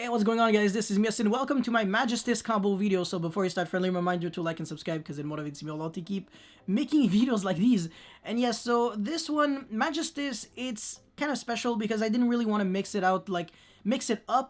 Hey, what's going on, guys? This is Mias and welcome to my Magistus combo video. So before you start, friendly reminder to like and subscribe because it motivates me a lot to keep making videos like these. And yes, so this one, Magistus, it's kind of special because I didn't really want to mix it up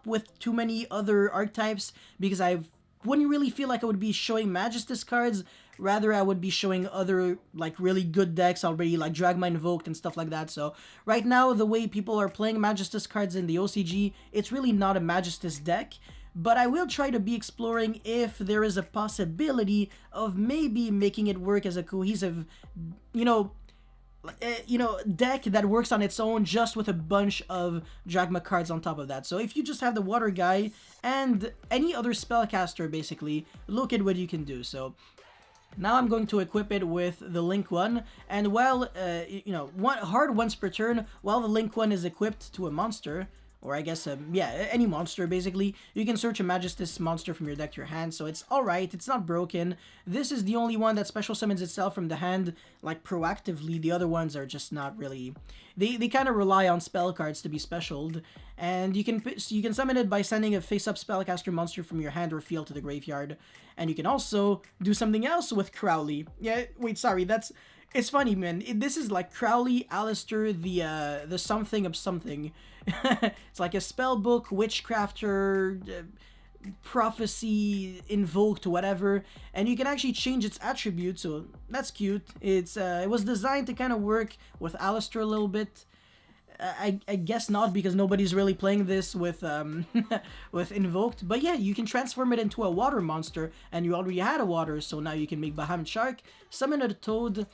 with too many other archetypes because I wouldn't really feel like I would be showing Magistus cards. Rather, I would be showing other, like, really good decks already, like Dragma Invoked and stuff like that. So, right now, the way people are playing Magistus cards in the OCG, it's really not a Magistus deck. But I will try to be exploring if there is a possibility of maybe making it work as a cohesive, deck that works on its own just with a bunch of Dragma cards on top of that. So if you just have the Water Guy and any other spellcaster, basically, look at what you can do. So now I'm going to equip it with the Link one, and while, hard once per turn, while the Link one is equipped to a monster, or I guess, any monster, basically, you can search a Magistus monster from your deck to your hand, so it's alright, it's not broken. This is the only one that special summons itself from the hand, like, proactively. The other ones are just not really... They kind of rely on spell cards to be specialed, and you can summon it by sending a face-up spellcaster monster from your hand or field to the graveyard, and you can also do something else with Crowley. Yeah, wait, sorry, it's funny, man. This is like Crowley, Alistair, the something of something. It's like a spellbook, witchcrafter, prophecy, invoked, whatever, and you can actually change its attributes, so that's cute. It was designed to kind of work with Alistair a little bit. I guess not, because nobody's really playing this with with Invoked. But yeah, you can transform it into a water monster, and you already had a water, so now you can make Bahamut Shark, summon a Toad,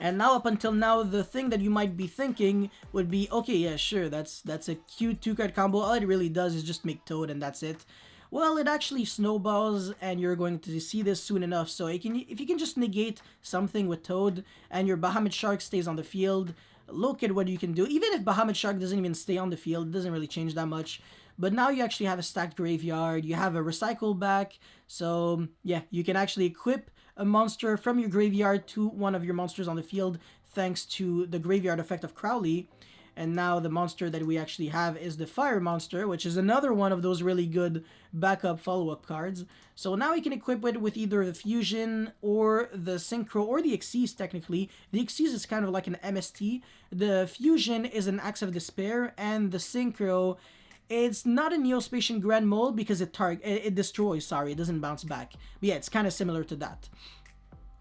and now up until now, the thing that you might be thinking would be, okay, yeah, sure, that's a cute 2-card combo. All it really does is just make Toad, and that's it. Well, it actually snowballs, and you're going to see this soon enough. So if you can just negate something with Toad, and your Bahamut Shark stays on the field, look at what you can do. Even if Bahamut Shark doesn't even stay on the field, it doesn't really change that much. But now you actually have a stacked graveyard, you have a recycle back, so yeah, you can actually equip a monster from your graveyard to one of your monsters on the field thanks to the graveyard effect of Crowley. And now the monster that we actually have is the Fire Monster, which is another one of those really good backup follow-up cards. So now we can equip it with either the Fusion or the Synchro or the Xyz, technically. The Xyz is kind of like an MST. The Fusion is an Axe of Despair, and the Synchro, it's not a Neospatian Grand Mole because it destroys, sorry, it doesn't bounce back. But yeah, it's kind of similar to that.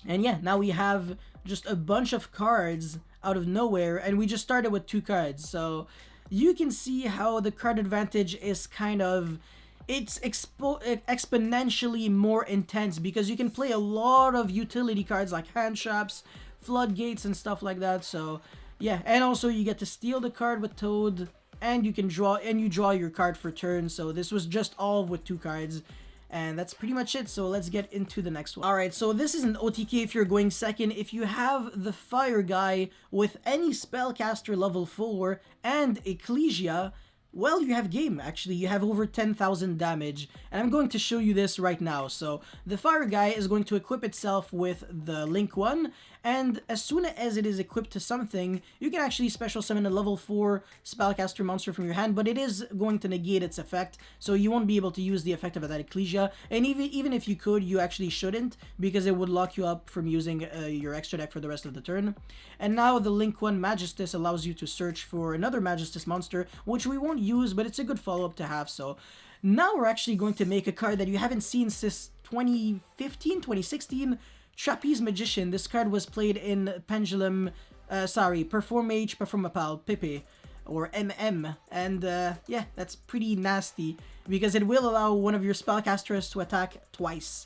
And yeah, now we have just a bunch of cards out of nowhere, and we just started with 2 cards. So you can see how the card advantage is kind of... It's exponentially more intense because you can play a lot of utility cards like hand traps, floodgates, and stuff like that. So yeah, and also you get to steal the card with Toad, and you can draw your card for turn. So this was just all with 2 cards. And that's pretty much it, so let's get into the next one. Alright, so this is an OTK if you're going second. If you have the Fire Guy with any Spellcaster level 4 and Ecclesia, well, you have game, actually. You have over 10,000 damage, and I'm going to show you this right now. So, the Fire Guy is going to equip itself with the Link one, and as soon as it is equipped to something, you can actually special summon a level 4 Spellcaster monster from your hand, but it is going to negate its effect, so you won't be able to use the effect of that Ecclesia, and even if you could, you actually shouldn't, because it would lock you up from using your extra deck for the rest of the turn. And now the Link 1 Magistus allows you to search for another Magistus monster, which we won't use, but it's a good follow-up to have. So now we're actually going to make a card that you haven't seen since 2015, 2016, Trapeze Magician. This card was played in Perform Mage, Performapal, Pepe, or MM, and yeah, that's pretty nasty, because it will allow one of your spellcasters to attack twice.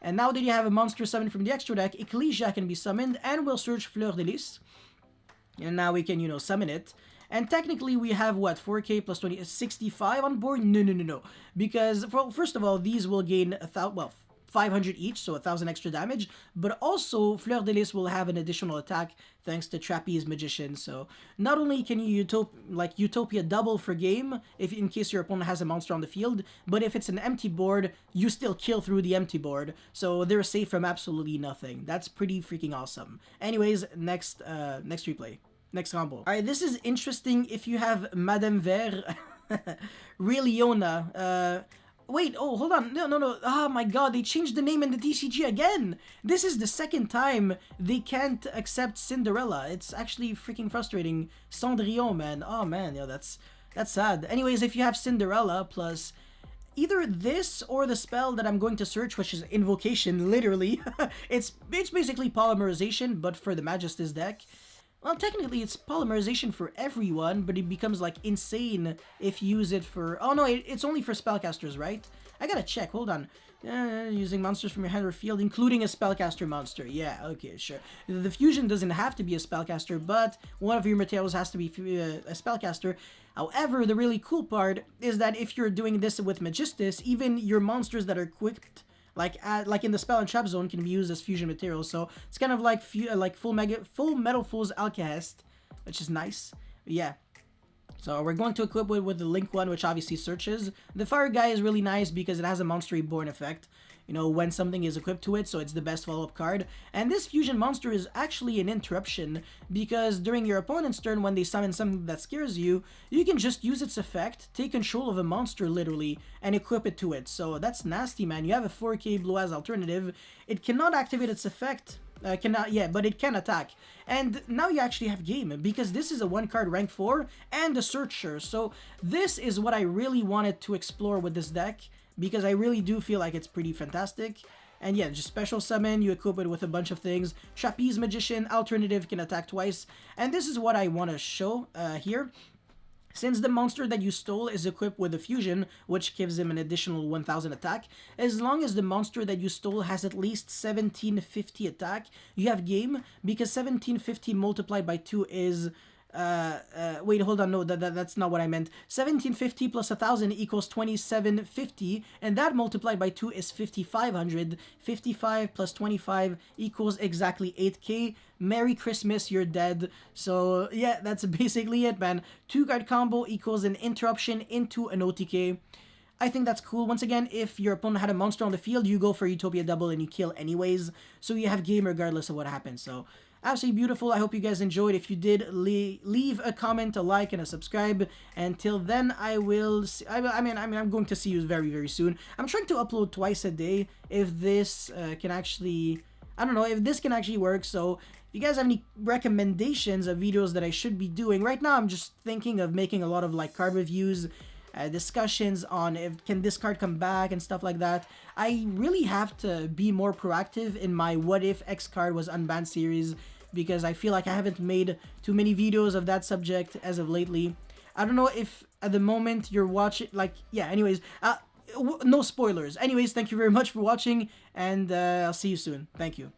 And now that you have a monster summoned from the extra deck, Ecclesia can be summoned, and we'll search Fleur de Lis. And now we can, summon it. And technically, we have, what, 4k plus 20, 65 on board? No. Because, first of all, these will gain 500 each, so 1,000 extra damage. But also, Fleur de Lis will have an additional attack thanks to Trapeze Magician. So, not only can you Utopia double for game, in case your opponent has a monster on the field, but if it's an empty board, you still kill through the empty board. So, they're safe from absolutely nothing. That's pretty freaking awesome. Anyways, next replay. Next combo. Alright, this is interesting if you have Madame Vert. Really, Yona. Wait, oh, hold on. No, no, no. Oh my god, they changed the name in the TCG again. This is the second time they can't accept Cinderella. It's actually freaking frustrating. Cendrillon, man. Oh man, yo, that's sad. Anyways, if you have Cinderella plus either this or the spell that I'm going to search, which is Invocation, literally. it's basically Polymerization, but for the Magistus deck. Well, technically it's Polymerization for everyone, but it becomes like insane if you use it for... Oh no, it's only for spellcasters, right? I gotta check, hold on. Using monsters from your hand or field, including a spellcaster monster. Yeah, okay, sure. The fusion doesn't have to be a spellcaster, but one of your materials has to be a spellcaster. However, the really cool part is that if you're doing this with Magistus, even your monsters that are equipped like in the spell and trap zone can be used as fusion materials. So it's kind of like full metal fool's alchemist, which is nice. Yeah. So we're going to equip it with the Link one, which obviously searches. The Fire guy is really nice because it has a Monster Reborn effect, you know, when something is equipped to it, so it's the best follow-up card. And this fusion monster is actually an interruption, because during your opponent's turn, when they summon something that scares you, you can just use its effect, take control of a monster literally, and equip it to it. So that's nasty, man. You have a 4K blue as alternative. It cannot activate its effect. But it can attack. And now you actually have game, because this is a 1-card rank 4 and a Searcher. So this is what I really wanted to explore with this deck, because I really do feel like it's pretty fantastic. And yeah, just special summon, you equip it with a bunch of things. Trapeze Magician, alternative, can attack twice. And this is what I want to show here. Since the monster that you stole is equipped with a fusion, which gives him an additional 1000 attack, as long as the monster that you stole has at least 1750 attack, you have game, because 1750 multiplied by 2 is... wait, hold on, no, that's not what I meant. 1750 plus 1000 equals 2750, and that multiplied by 2 is 5500. 55 plus 25 equals exactly 8k. Merry Christmas, you're dead. So yeah, that's basically it, man. 2-card combo equals an interruption into an OTK. I think that's cool. Once again, if your opponent had a monster on the field, you go for Utopia double and you kill anyways, so you have game regardless of what happens. So absolutely beautiful. I hope you guys enjoyed. If you did, leave a comment, a like, and a subscribe. Until then, I will see, I'm going to see you very, very soon. I'm trying to upload twice a day. If this can actually, I don't know if this can actually work. So if you guys have any recommendations of videos that I should be doing, right now I'm just thinking of making a lot of like card reviews, discussions on if can this card come back and stuff like that. I really have to be more proactive in my what if X card was unbanned series, because I feel like I haven't made too many videos of that subject as of lately. I don't know if at the moment you're watching, like, yeah, anyways, no spoilers. Anyways, thank you very much for watching, and I'll see you soon. Thank you.